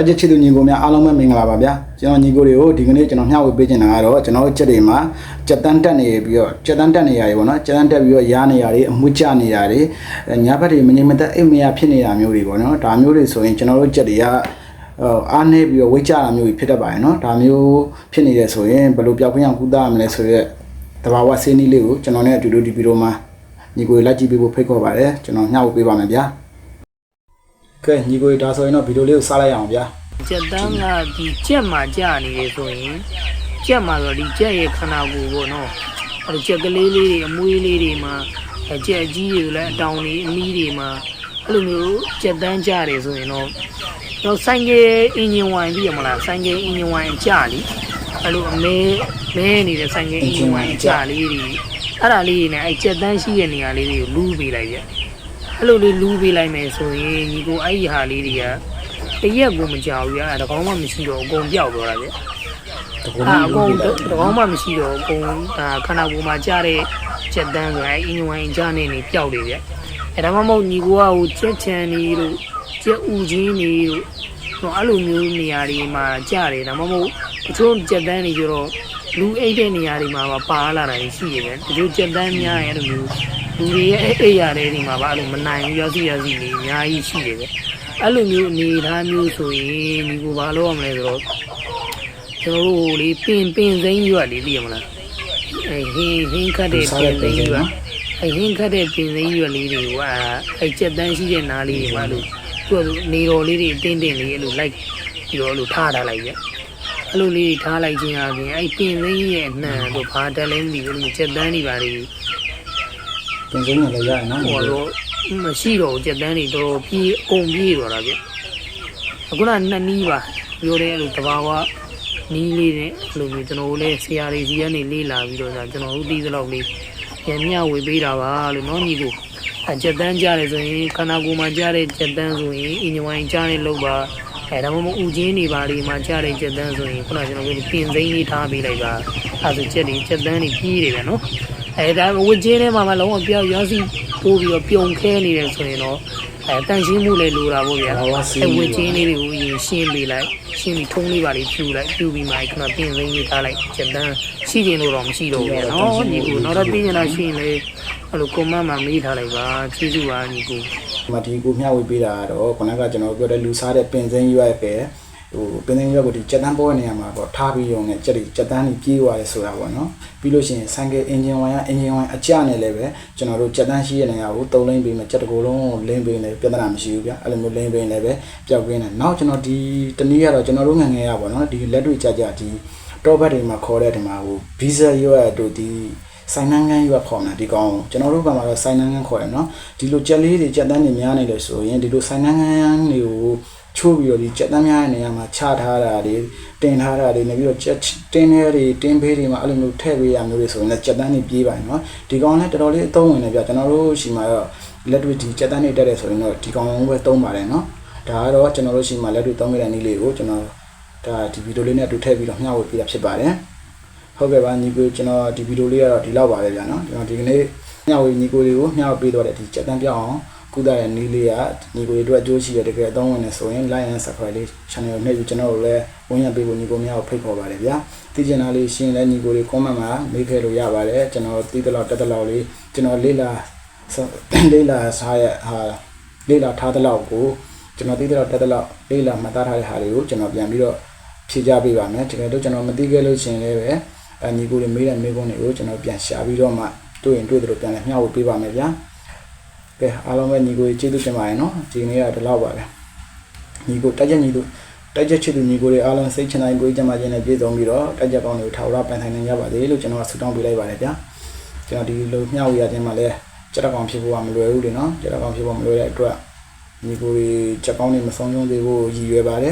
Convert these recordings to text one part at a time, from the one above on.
တက်ချက်ချစ်သူညီကိုများအားလုံးပဲမင်္ဂလာပါဗျာကျွန်တော်ညီကိုတွေကိုဒီကနေ့ကျွန်တော်မျှဝေပေးချင်တာကတော့ကျွန်တော်ချက်တွေမှာကြက်တန်းတက်နေပြီးတော့ကြက်တန်းတက်နေရတယ်ပေါ့နော်ကြက်တန်းတက်ပြီးတော့ရားနေရတယ်အမှုကျနေရတယ်ညာဘက်တွေမငြိမ်မသက်အိမ်မရဖြစ်နေတာမျိုးတွေပေါ့နော်ဒါမျိုးတွေဆိုရင်ကျွန်တော်တို့ချက်တွေကအားနေပြီးတော့ဝိတ်ကြတာမျိုးတွေဖြစ်တတ်ပါတယ်နော်ဒါမျိုးဖြစ်နေတယ်ဆိုရင်ဘယ်လိုပြောက်ခွင့်အောင်ကုသရမလဲဆိုရက်တဘာဝဆေးနည်းလေးကိုကျွန်တော်နဲ့အတူတူဒီဗီဒီယိုမှာညီကိုလိုက်ကြည့်ပေးဖို့ဖိတ်ခေါ်ပါတယ်ကျွန်တော်မျှဝေပေးပါမယ်ဗျာကဲညီကိုဒါဆိုရင်တော့ဗီဒီယိုလေးကိုစလိုက်အောင်ဗျာကြက်တန်းကဒီကြက်မှာကြာနေတယ်ဆိုရင်ကြက်မှာဆိုဒီကြက်ရဲ့ခန္ဓာကိုယ်ပေါ့နော်အဲ့ဒီကြက်ကလေးလေးတွေအမွှေးလေးတွေမှာကြက်အကြီးတွေလည်းအတောင်တွေအမီးတွေမှာအဲ့လိုမျိုးကြက်တန်းကြာတယ်ဆိုရင်တော့ဆိုင်ကယ်အင်ဂျင်ဝိုင်ပြီးရမလားဆိုင်ကယ်အင်ဂျင်ဝိုင်ကြာလीအဲ့လိုအမဲနေတဲ့ဆိုင်ကယ်အင်ဂျင်ဝိုင်ကြာလေးတွေအဲ့ဒါလေးနဲ့အဲ့ကြက်တန်းရှိတဲ့နေရာလေးတွေကိုလူးပေးလိုက်ပြအဲ့လိုလေးလူးပေးလိုက်မယ်ဆိုရင်ညီကိုအဲ့ဒီဟာလေးတွေကတရက်ကိုမကြောက်ဘူးရတကောင်းမှမရှိတော့အကုန်ပြောက်သွားတာဗျအကုန်တကောင်းမှမရှိတော့အကုန်ခန္ဓာကိုယ်မှာကြားတဲ့ချက်တန်းဆိုရင်အင်းဝိုင်းကြားနေပျောက်နေဗျအဲဒါမှမဟုတ်ညီကိုကဟိုချက်ချန်နေလို့ချက်ဥချင်းနေလို့အဲ့လိုမျိုးနေရာတွေမှာကြားတယ်ဒါမှမဟုတ်တချို့ချက်တန်းတွေကျတော့လူအိတ်တဲ့နေရာတွေမှာပါလာတာရှိရတယ်တချို့ချက်တန်းများရဲ့အဲ့လိုမျိုးလူတွေရဲ့အိတ်ရတဲ့နေရာမှာအဲ့လိုမနိုင်ဘူးရောက်စီနေအများကြီးရှိတယ်ဗျအဲ့လိုမျိုးအနေထားမျိုးဆိုရင်ဒီကိုဘာလုပ်ရမလဲဆိုတော့ကျွန်တော်တို့လေပင်စိမ်းရွက်လေးသိရမလားဟင်းခတ်တဲ့ပင်စိမ်းရွက်ဟင်းခတ်တဲ့ပင်စိမ်းရွက်လေးတွေကအဲ့ကြက်တန်းရှိတဲ့နားလေးတွေမှာလို့သူကနေတော်လေးတွေတင်းလေးအဲ့လိုလိုက်ပြီးတော့အဲ့လိုထားလိုက်ပြအဲ့လိုလေးထားလိုက်ခြင်းအပြင်အဲ့ပင်စိမ်းရဲ့အနှံတို့ဘာတက်လဲမသိဘူးကြက်တန်းတွေပါလေပင်စိမ်းနဲ့လည်းရရနော်ဟိုတော့မရှိတော့ကြက်တန်းတွေတော့ပြေးအုံပြေးတော့တာဗျအခုနနှစ်နီးပါပြောတဲ့အဲ့လိုတဘာဝနီးလေးနဲ့အဲ့လိုမျိုးကျွန်တော်တို့လည်းဆရာတွေစီကနေလေးလာပြီးတော့ကျွန်တော်တို့သိသလောက်လေးရမြဝေပေးတာပါလို့နော်ညီကိုကြက်တန်းကြားတယ်ဆိုရင်ခန္ဓာကိုယ်မှာကြားတဲ့ကြက်တန်းဆိုရင်အင်ဂျင်ဝိုင်းကြားနေလို့ပါဒါမှမဟုတ်ဥချင်းတွေပါဒီမှာကြားတဲ့ကြက်တန်းဆိုရင်ခုနကျွန်တော်တို့ပင်စိမ်းလေးထားပေးလိုက်ပါအဲ့ဒါကြက်တန်းတွေပြေးတယ်ဗျနော်ဒါဝစ်ချင်းထဲမှာလုံးဝပြောက်ရောစီပို့ပြီးတော့ပြုံခဲနေတယ်ဆိုရင်တော့တန်ရှင်းမှုလည်းလိုတာပေါ့ဗျာဝစ်ချင်းလေးတွေကိုရှင်းပေးလိုက်ရှင်းပြီးထုံးလေးပါလေးဖြူပြီးမှခဏပင်စိမ်းလေးထားလိုက်ချက်တန်းရှိတင်လို့တော့မရှိတော့ဘူးဗျာနော်ညီကိုတော့သိနေတာရှိရင်လေအဲ့လိုကွန်မန့်မှာမေးထားလိုက်ပါကျေးဇူးပါညီကိုဒီကိုမျှဝေပေးတာတော့ခုနကကျွန်တော်ပြောတဲ့လူစားတဲ့ပင်စိမ်းရွက်ပဲဟိုပင်စိမ်းရွက်ကိုဒီချက်တန်းပေါ်နေရမှာပေါ့ထားပြီးရုံနဲ့ချက်တန်းကြီးပြေးသွားတယ်ဆိုတာပေါ့နော်ပြီးလို့ရှိရင်ဆိုင်ကယ်အင်ဂျင်ဝိုင်းအကျနဲ့လည်းပဲကျွန်တော်တို့ချက်တန်းရှိတဲ့နေရာကို3လိမ့်ပေးမယ်ချက်တကူလုံးကိုလင်းပေးနေပြဿနာမရှိဘူးဗျအဲ့လိုမျိုးလင်းပေးနေလည်းပဲပျောက်ကင်းတယ်နောက်ကျွန်တော်ဒီတနည်းကတော့ကျွန်တော်တို့ငငယ်ရပါတော့ဒီလက်တွေ့ကြဒီတော့ဘတ်တွေမှာခေါ်တဲ့ဒီမှာဟိုဗီဇာရွက်တို့ဒီဆိုင်နှန်းငန်းရွက်ခေါ်နေတာဒီကောင်ကျွန်တော်တို့ကမှတော့ဆိုင်နှန်းငန်းခေါ်တယ်နော်ဒီလိုချက်လေးတွေချက်တန်းတွေများနေလို့ဆိုရင်ဒီလိုဆိုင်နှန်းငန်းတွေကိုချိုးပြီးတော့ဒီချက်တန်းများတဲ့နေရာမှာချထားတာတွေတင်ထားတာတွေနေပြီးတော့ချက်တင်းထဲတွေတင်းဖေးတွေမှာအဲ့လိုမျိုးထည့်ပေးရမျိုးတွေဆိုရင်လည်းချက်တန်းတွေပြေးပါနော်ဒီကောင်လည်းတော်တော်လေးအသုံးဝင်နေပြကျွန်တော်တို့ရှိမှာတော့လက်တွေ့ဒီချက်တန်းတွေတက်တယ်ဆိုရင်တော့ဒီကောင်လုံးပဲသုံးပါတယ်နော်ဒါကတော့ကျွန်တော်တို့ရှိမှာလက်တွေ့သုံးခဲ့တဲ့နည်းလေးကိုကျွန်တော်ဒါဒီဗီဒီယိုလေးနဲ့အတူထည့်ပြီးတော့မျှဝေပေးတာဖြစ်ပါတယ်ဟုတ်ကဲ့ပါညီကိုကျွန်တော်ဒီဗီဒီယိုလေးကတော့ဒီလောက်ပါပဲဗျာနော်ကျွန်တော်ဒီကနေ့မျှဝေညီကိုတွေကိုမျှဝေပေးတော့တဲ့ဒီချက်တန်းပြောင်းအောင်ကုသတဲ့နည်းလေးကညီကိုတွေအတွက်အကျိုးရှိရတကယ်အသုံးဝင်နေဆိုရင် like and subscribe လေး channel ကိုနှိပ်ပြီးကျွန်တော်တို့လည်းဝင်ရပေးဖို့ညီကိုများကိုဖိတ်ခေါ်ပါတယ်ဗျာသိချင်တာလေးရှင်းလဲညီကိုတွေ comment မှာမေးခဲ့လို့ရပါတယ်ကျွန်တော်သိသလောက်တက်သလောက်လေးကျွန်တော်လေ့လာစားရဟာလေ့လာထားသလောက်ကိုကျွန်တော်သိသလောက်တက်သလောက်လေ့လာမှတ်သားထားတဲ့ဟာတွေကိုကျွန်တော်ပြန်ပြီးတော့ဖြေကြားပေးပါမယ်တကယ်တော့ကျွန်တော်မသိခဲ့လို့ရှင်းလဲပဲညီကိုတွေမေးတဲ့မေးခွန်းတွေကိုကျွန်တော်ပြန်ရှာပြီးတော့မှတွေ့ရင်တွေ့သလိုပြန်လည်းမျှဝေပေးပါမယ်ဗျာကဲအားလုံးပဲညီကိုကျေးဇူးတင်ပါတယ်နော်ဒီနေ့ကဒီလောက်ပါပဲညီကိုတက်ချက်ချစ်သူညီကိုတွေအားလုံးစိတ်ချနိုင်ကိုယ်ကြမှာခြင်းနဲ့ပြည့်စုံပြီးတော့တက်ချက်ကောင်းတွေကိုထာဝရပန်ဆိုင်နိုင်ကြပါစေလို့ကျွန်တော်ဆုတောင်းပေးလိုက်ပါတယ်ဗျာကျွန်တော်ဒီလိုမျှဝေရခြင်းမှာလည်းချက်ကောင်းဖြစ်ဖို့ကမလွယ်ဘူးလေနော်ချက်ကောင်းဖြစ်ဖို့မလွယ်တဲ့အတွက်ညီကိုတွေချက်ကောင်းတွေမဆုံးရှုံးသေးဖို့ရည်ရွယ်ပါတယ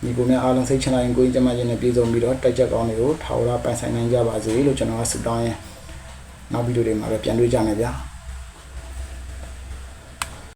်ညီကိုများအားလုံးစိတ်ချနိုင်ကိုယ်ကြမှာခြင်းနဲ့ပြည့်စုံပြီးတော့တက်ချက်ကောင်းတွေကိုထာဝရပန်ဆိုင်နိုင်ကြပါစေလို့ကျွန်တော်ဆုတောင်းရင်နောက်ဗီဒီယိုတွေမှာပဲပြန်တွေ့ကြမယ်ဗျာ